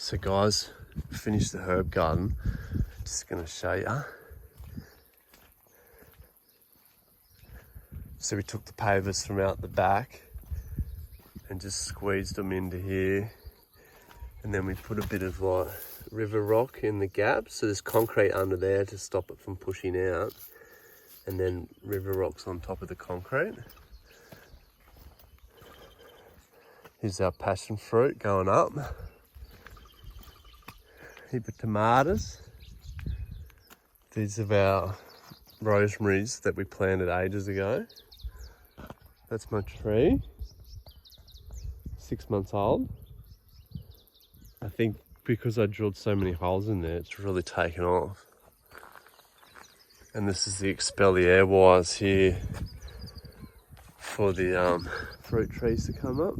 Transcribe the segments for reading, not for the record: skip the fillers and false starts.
So guys, finished the herb garden. Just gonna show you. So we took the pavers from out the back and just squeezed them into here. And then we put a bit of like river rock in the gap. So there's concrete under there to stop it from pushing out. And then river rocks on top of the concrete. Here's our passion fruit going up. Heap of tomatoes. These are our rosemaries that we planted ages ago. That's my tree, 6 months old. I think because I drilled so many holes in there, it's really taken off. And this is the expelliarmus wires here for the fruit trees to come up.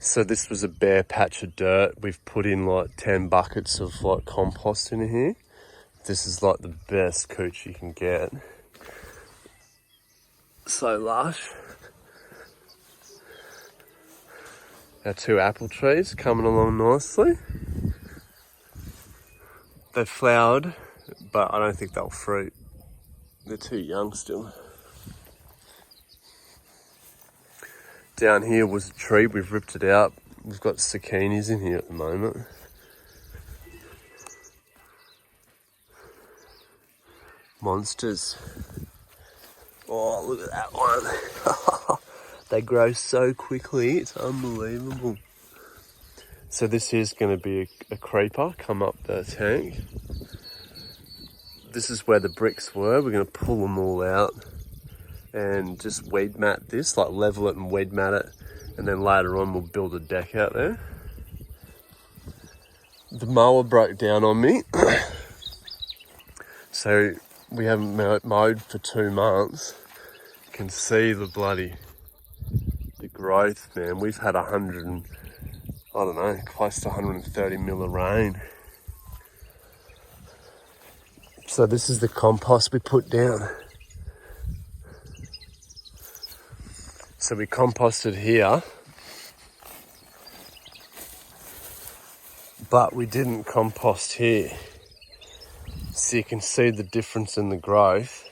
So this was a bare patch of dirt. We've put in like 10 buckets of like compost in here. This is like the best cooch you can get. So lush. Our 2 apple trees coming along nicely. They've flowered, but I don't think they'll fruit. They're too young still. Down here was a tree, we've ripped it out. We've got zucchinis in here at the moment. Monsters. Oh, look at that one. They grow so quickly, it's unbelievable. So this here's going to be a creeper come up the tank. This is where the bricks were. We're going to pull them all out and just weed mat this, like level it and weed mat it. And then later on we'll build a deck out there. The mower broke down on me. So we haven't mowed for 2 months. You can see the growth, man. We've had close to 130 mil of rain. So this is the compost we put down. So we composted here, but we didn't compost here. So you can see the difference in the growth.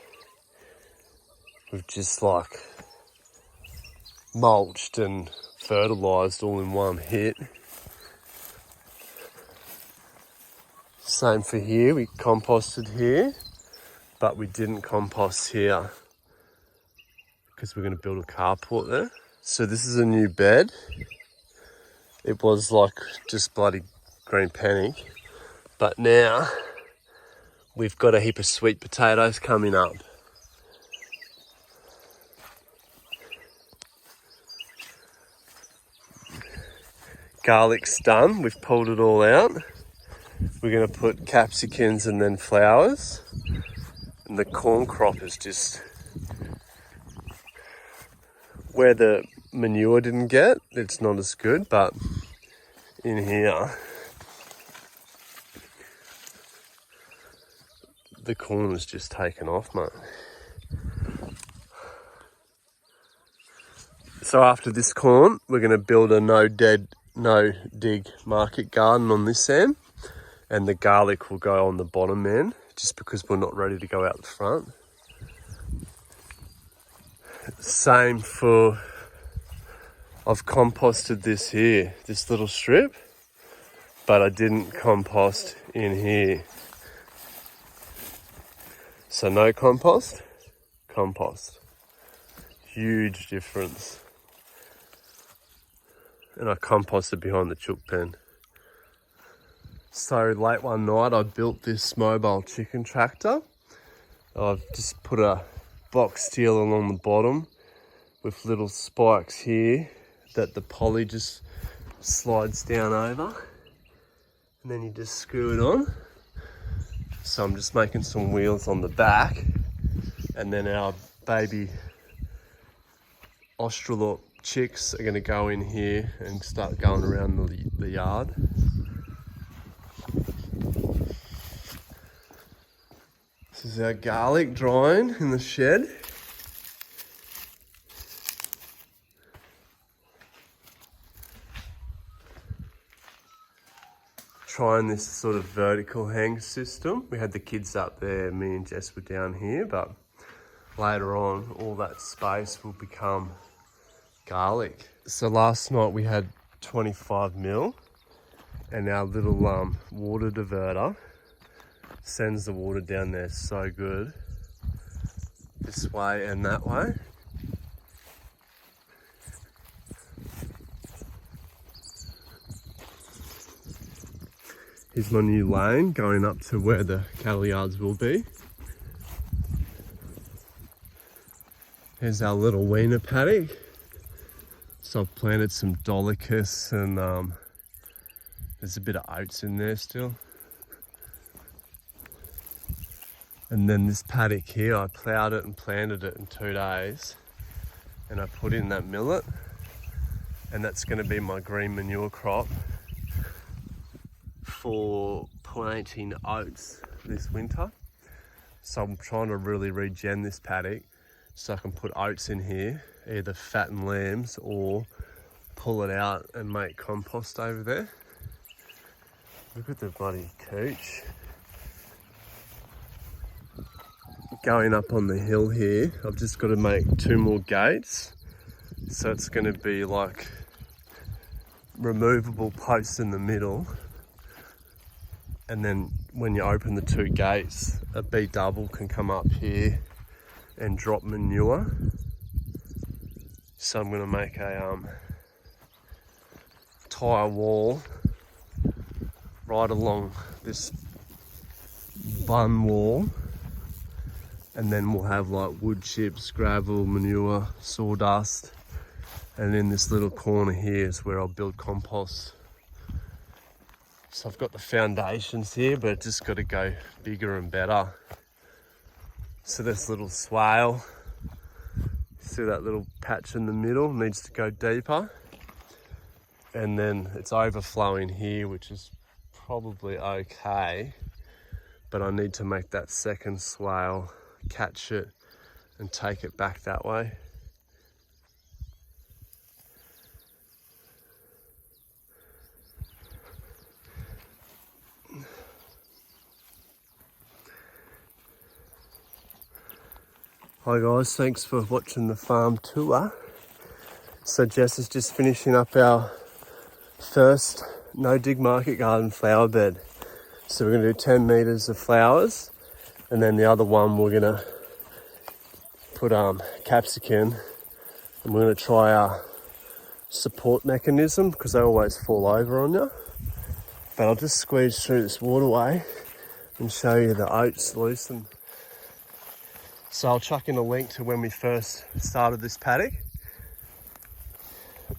We've just like mulched and fertilised all in one hit. Same for here, we composted here, but we didn't compost here because we're going to build a carport there. So this is a new bed. It was like just bloody green panic, but now we've got a heap of sweet potatoes coming up. Garlic's done, we've pulled it all out. We're going to put capsicums and then flowers. And the corn crop is just where the manure didn't get. It's not as good, but in here, the corn was just taken off, mate. So after this corn, we're going to build a no-dig market garden on this end. And the garlic will go on the bottom end, just because we're not ready to go out the front. Same for, I've composted this here, this little strip, but I didn't compost in here. So no compost, compost. Huge difference. And I composted behind the chook pen. So late one night I built this mobile chicken tractor. I've just put a box steel along the bottom with little spikes here that the poly just slides down over, and then you just screw it on. So I'm just making some wheels on the back, and then our baby Australorp chicks are going to go in here and start going around the yard. This is our garlic drying in the shed. trying this sort of vertical hang system. We had the kids up there, me and Jess were down here, but later on all that space will become garlic. So last night we had 25 mil and our little water diverter sends the water down there so good, this way and that way. Here's my new lane going up to where the cattle yards will be. Here's our little Wiener Paddock. So I've planted some dolichos and there's a bit of oats in there still. And then this paddock here, I ploughed it and planted it in 2 days. And I put in that millet. And that's going to be my green manure crop for planting oats this winter. So I'm trying to really regen this paddock so I can put oats in here, either fatten lambs or pull it out and make compost over there. Look at the bloody cooch. Going up on the hill here, I've just got to make 2 more gates. So it's going to be like removable posts in the middle. And then when you open the 2 gates, a B double can come up here and drop manure. So I'm going to make a tire wall right along this bun wall. And then we'll have like wood chips, gravel, manure, sawdust. And in this little corner here is where I'll build compost. So I've got the foundations here, but it's just got to go bigger and better. So this little swale, see that little patch in the middle, needs to go deeper. And then it's overflowing here, which is probably okay. But I need to make that second swale, catch it and take it back that way. Hi guys, thanks for watching the farm tour. So Jess is just finishing up our first no-dig market garden flower bed. So we're going to do 10 metres of flowers, and then the other one we're going to put capsicum, and we're going to try our support mechanism because they always fall over on you. But I'll just squeeze through this waterway and show you the oats loosen. So I'll chuck in a link to when we first started this paddock.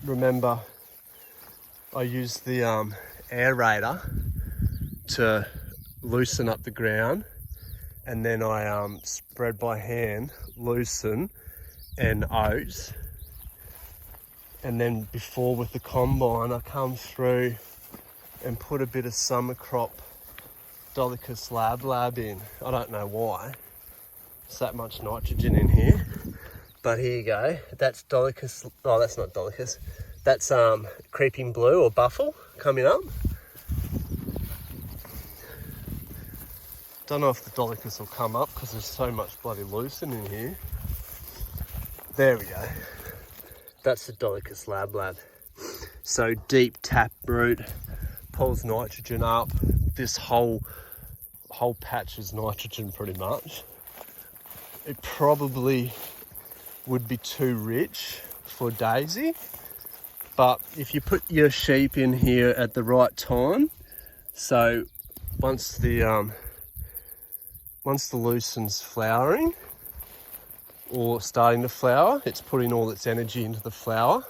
Remember, I used the aerator to loosen up the ground, and then I spread by hand, loosen and oats. And then before with the combine, I come through and put a bit of summer crop Dolichos lab in. I don't know why. There's that much nitrogen in here. But here you go. That's Dolichos. Oh, that's not Dolichos. That's creeping blue or buffle coming up. Don't know if the Dolichos will come up because there's so much bloody lucerne in here. There we go. That's the Dolichos lab. So deep tap root, pulls nitrogen up. This whole patch is nitrogen pretty much. It probably would be too rich for Daisy, but if you put your sheep in here at the right time, so once the lucerne's flowering or starting to flower, it's putting all its energy into the flower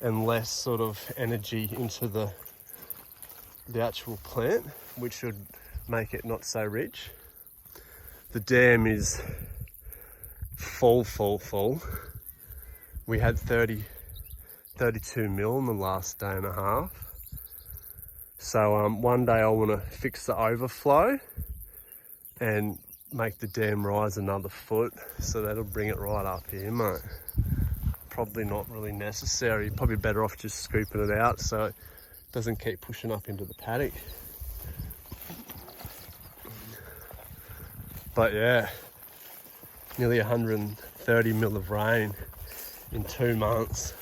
and less sort of energy into the actual plant, which would make it not so rich. The dam is full. We had 32 mil in the last day and a half. So one day I want to fix the overflow and make the dam rise another foot, so that'll bring it right up here, mate. Probably not really necessary. Probably better off just scooping it out so it doesn't keep pushing up into the paddock. But yeah, nearly 130 mil of rain in 2 months.